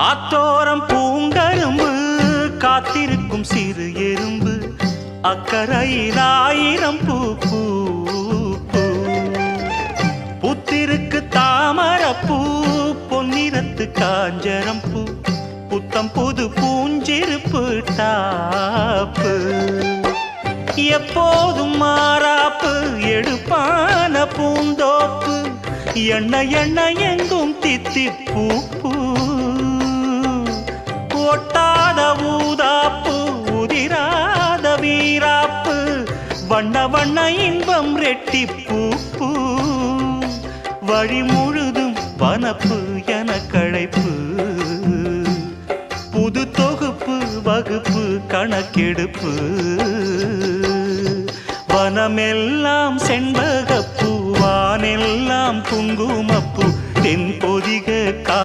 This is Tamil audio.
ஆத்தோரம் பூங்கரும்பு காத்திருக்கும் சிறு எறும்பு அக்கரையில் ஆயிரம் பூ பூ புத்திருக்கு தாமரப்பூ பொன்னிறத்து காஞ்சரம் பூ புத்தம் புது பூஞ்சிருப்பு டாப்பு எப்போதும் மாறாப்பு எடுப்பான பூந்தோப்பு எண்ண எண்ண எங்கும் தித்திப்பூ ஒட்டாத ஊதாப்பு உதிராத வீராப்பு வண்ண வண்ண இன்பம் ரெட்டிப்பூ வழி முழுதும் வனப்பு என களைப்பு புது தொகுப்பு வகுப்பு கணக்கெடுப்பு வனமெல்லாம் செண்பகப்பூ வானெல்லாம் குங்குமப்பூ தென்போ